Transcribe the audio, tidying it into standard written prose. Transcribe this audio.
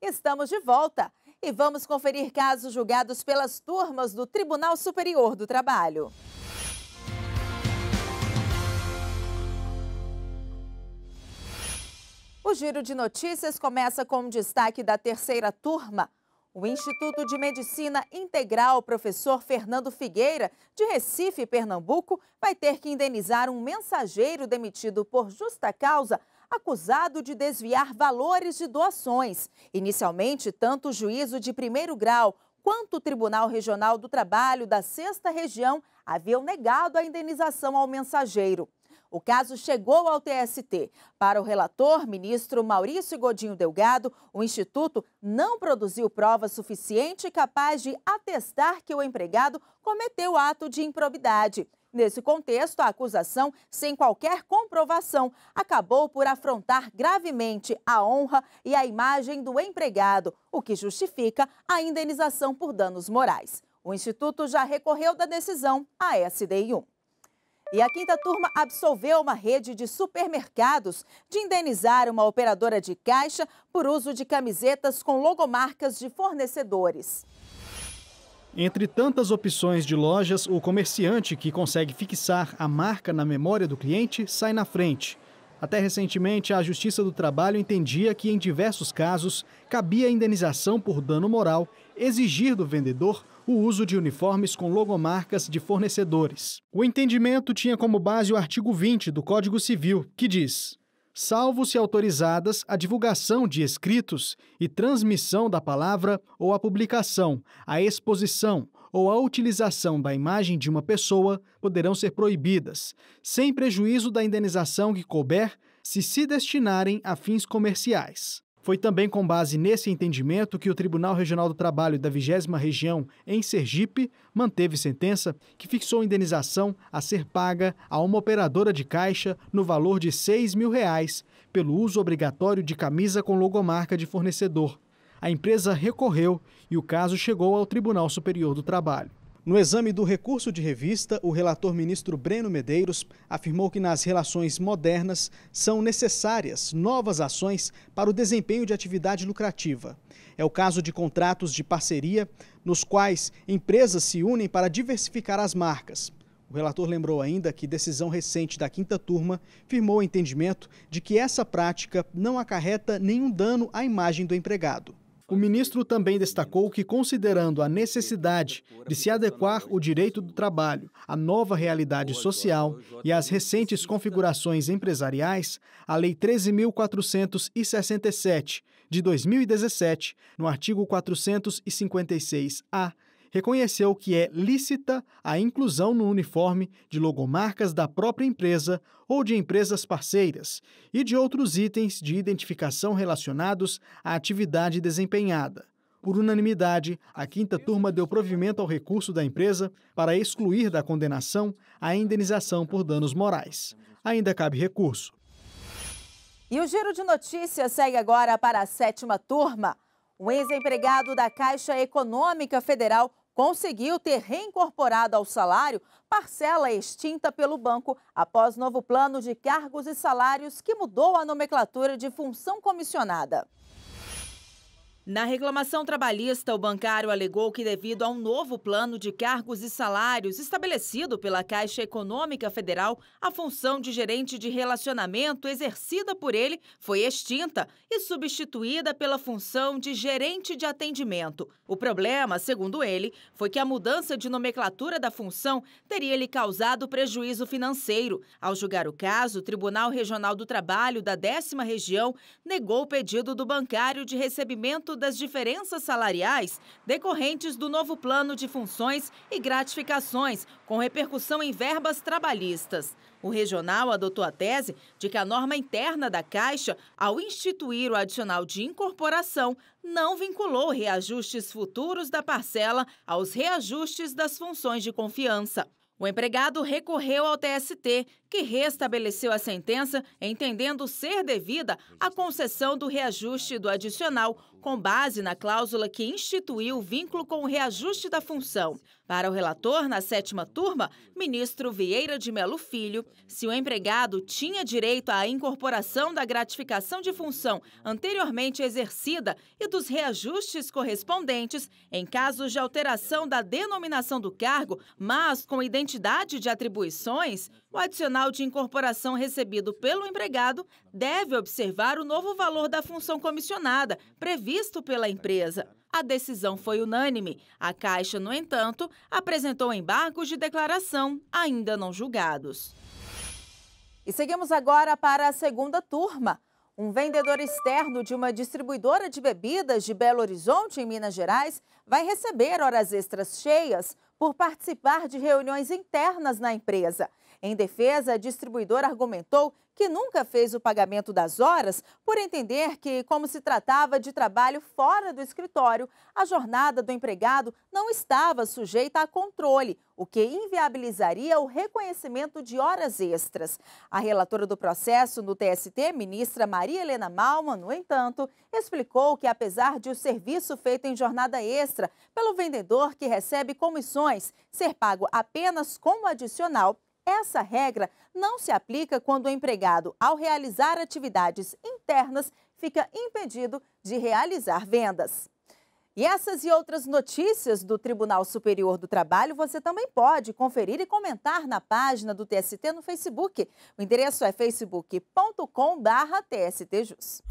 Estamos de volta e vamos conferir casos julgados pelas turmas do Tribunal Superior do Trabalho. O Giro de Notícias começa com um destaque da terceira turma. O Instituto de Medicina Integral Professor Fernando Figueira, de Recife, Pernambuco, vai ter que indenizar um mensageiro demitido por justa causa, acusado de desviar valores de doações. Inicialmente, tanto o juízo de primeiro grau quanto o Tribunal Regional do Trabalho da 6ª Região haviam negado a indenização ao mensageiro. O caso chegou ao TST. Para o relator, ministro Maurício Godinho Delgado, o Instituto não produziu prova suficiente capaz de atestar que o empregado cometeu ato de improbidade. Nesse contexto, a acusação, sem qualquer comprovação, acabou por afrontar gravemente a honra e a imagem do empregado, o que justifica a indenização por danos morais. O Instituto já recorreu da decisão à SDI1. E a 5ª turma absolveu uma rede de supermercados de indenizar uma operadora de caixa por uso de camisetas com logomarcas de fornecedores. Entre tantas opções de lojas, o comerciante que consegue fixar a marca na memória do cliente sai na frente. Até recentemente, a Justiça do Trabalho entendia que, em diversos casos, cabia indenização por dano moral exigir do vendedor o uso de uniformes com logomarcas de fornecedores. O entendimento tinha como base o artigo 20 do Código Civil, que diz: salvo se autorizadas a divulgação de escritos e transmissão da palavra ou a publicação, a exposição ou a utilização da imagem de uma pessoa, poderão ser proibidas, sem prejuízo da indenização que couber, se destinarem a fins comerciais. Foi também com base nesse entendimento que o Tribunal Regional do Trabalho da 20ª Região, em Sergipe, manteve sentença que fixou indenização a ser paga a uma operadora de caixa no valor de R$ 6.000 pelo uso obrigatório de camisa com logomarca de fornecedor. A empresa recorreu e o caso chegou ao Tribunal Superior do Trabalho. No exame do recurso de revista, o relator ministro Breno Medeiros afirmou que nas relações modernas são necessárias novas ações para o desempenho de atividade lucrativa. É o caso de contratos de parceria, nos quais empresas se unem para diversificar as marcas. O relator lembrou ainda que decisão recente da 5ª turma firmou o entendimento de que essa prática não acarreta nenhum dano à imagem do empregado. O ministro também destacou que, considerando a necessidade de se adequar o direito do trabalho à nova realidade social e às recentes configurações empresariais, a Lei 13.467, de 2017, no artigo 456-A, reconheceu que é lícita a inclusão no uniforme de logomarcas da própria empresa ou de empresas parceiras e de outros itens de identificação relacionados à atividade desempenhada. Por unanimidade, a 5ª turma deu provimento ao recurso da empresa para excluir da condenação a indenização por danos morais. Ainda cabe recurso. E o Giro de Notícias segue agora para a 7ª turma. Um ex-empregado da Caixa Econômica Federal conseguiu ter reincorporado ao salário parcela extinta pelo banco após novo plano de cargos e salários que mudou a nomenclatura de função comissionada. Na reclamação trabalhista, o bancário alegou que, devido a um novo plano de cargos e salários estabelecido pela Caixa Econômica Federal, a função de gerente de relacionamento exercida por ele foi extinta e substituída pela função de gerente de atendimento. O problema, segundo ele, foi que a mudança de nomenclatura da função teria lhe causado prejuízo financeiro. Ao julgar o caso, o Tribunal Regional do Trabalho da 10ª Região negou o pedido do bancário de recebimento das diferenças salariais decorrentes do novo plano de funções e gratificações, com repercussão em verbas trabalhistas. O regional adotou a tese de que a norma interna da Caixa, ao instituir o adicional de incorporação, não vinculou reajustes futuros da parcela aos reajustes das funções de confiança. O empregado recorreu ao TST, que restabeleceu a sentença, entendendo ser devida a concessão do reajuste do adicional, com base na cláusula que instituiu o vínculo com o reajuste da função. Para o relator, na 7ª turma, ministro Vieira de Mello Filho, se o empregado tinha direito à incorporação da gratificação de função anteriormente exercida e dos reajustes correspondentes, em casos de alteração da denominação do cargo, mas com identidade de atribuições, o adicional de incorporação recebido pelo empregado deve observar o novo valor da função comissionada, previsto pela empresa. A decisão foi unânime. A Caixa, no entanto, apresentou embargos de declaração ainda não julgados. E seguimos agora para a 2ª turma. Um vendedor externo de uma distribuidora de bebidas de Belo Horizonte, em Minas Gerais, vai receber horas extras cheias por participar de reuniões internas na empresa. Em defesa, a distribuidora argumentou que nunca fez o pagamento das horas por entender que, como se tratava de trabalho fora do escritório, a jornada do empregado não estava sujeita a controle, o que inviabilizaria o reconhecimento de horas extras. A relatora do processo no TST, ministra Maria Helena Malman, no entanto, explicou que, apesar de o serviço feito em jornada extra pelo vendedor que recebe comissões ser pago apenas como adicional, essa regra não se aplica quando o empregado, ao realizar atividades internas, fica impedido de realizar vendas. E essas e outras notícias do Tribunal Superior do Trabalho você também pode conferir e comentar na página do TST no Facebook. O endereço é facebook.com/TSTJus.